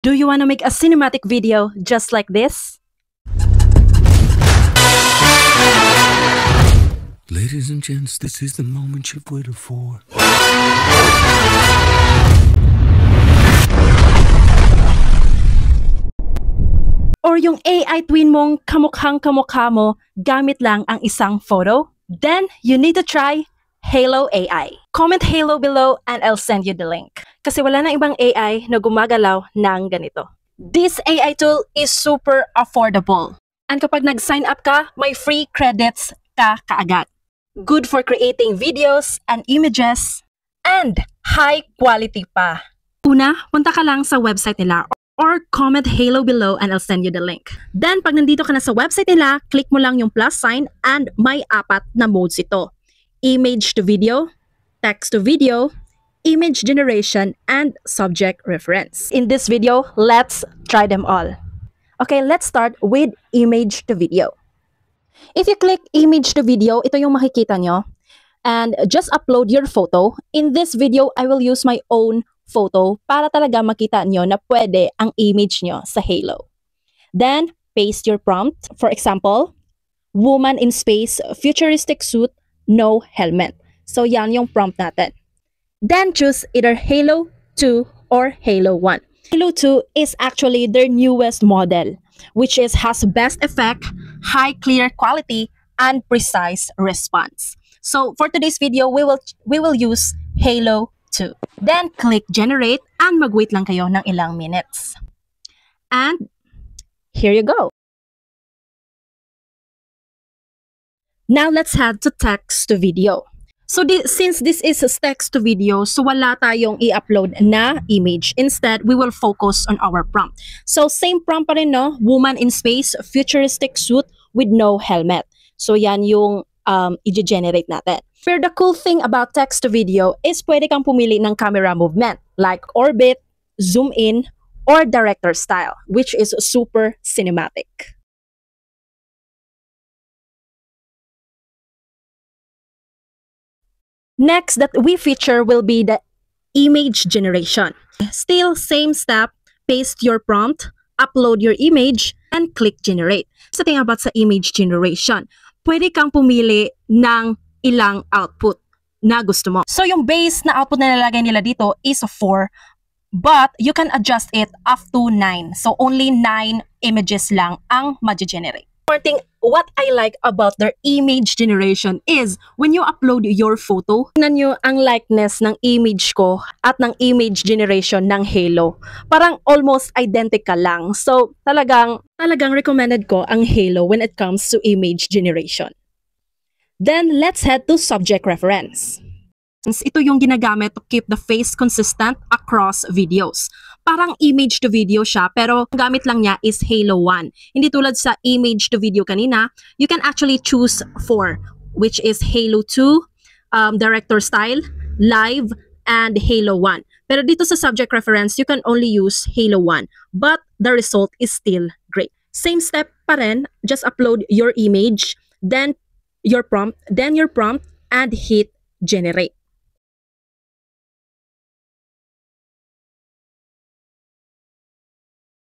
Do you want to make a cinematic video just like this? Ladies and gents, this is the moment you've waited for. Or yung AI twin mong kamukhang-kamukha mo gamit lang ang isang photo? Then, you need to try Halo AI. Comment Halo below and I'll send you the link. Kasi wala na ibang AI na gumagalaw ng ganito. This AI tool is super affordable. And kapag nag-sign up ka, may free credits ka kaagad. Good for creating videos and images, and high quality pa. Una, punta ka lang sa website nila or comment Halo below and I'll send you the link. Then, pag nandito ka na sa website nila, click mo lang yung plus sign and may 4 na modes ito. Image to video, text to video, image generation, and subject reference. In this video, let's try them all. Okay, let's start with image to video. If you click image to video, ito yung makikita nyo. And just upload your photo. In this video, I will use my own photo para talaga makita nyo na pwede ang image nyo sa Halo. Then, paste your prompt. For example, woman in space, futuristic suit, no helmet. So, yan yung prompt natin. Then, choose either Halo 2 or Halo 1. Halo 2 is actually their newest model, which has best effect, high clear quality, and precise response. So, for today's video, we will use Halo 2. Then, click Generate and mag-wait lang kayo ng ilang minutes. And, here you go. Now, let's head to text to video. So, since this is text to video, so wala tayong i-upload na image. Instead, we will focus on our prompt. So, same prompt pa rin, no? Woman in space, futuristic suit with no helmet. So, yan yung i-generate natin. Pero the cool thing about text to video is pwede kang pumili ng camera movement like orbit, zoom in, or director style, which is super cinematic. Next that we feature will be the image generation. Still same step, paste your prompt, upload your image, and click generate. So thing about sa image generation, pwede kang pumili ng ilang output na gusto mo. So yung base na output na nalagay nila dito is 4, but you can adjust it up to 9. So only 9 images lang ang ma-generate. One thing, what I like about their image generation is when you upload your photo, tingnan nyo ang likeness ng image ko at ng image generation ng Halo. Parang almost identical lang. So, talagang recommended ko ang Halo when it comes to image generation. Then, let's head to subject reference. Since ito yung ginagamit to keep the face consistent across videos. Parang image to video siya, pero ang gamit lang niya is Halo 1. Hindi tulad sa image to video kanina, you can actually choose 4, which is Halo 2, director style, live, and Halo 1. Pero dito sa subject reference, you can only use Halo 1, but the result is still great. Same step pa rin, just upload your image, then your prompt, and hit generate.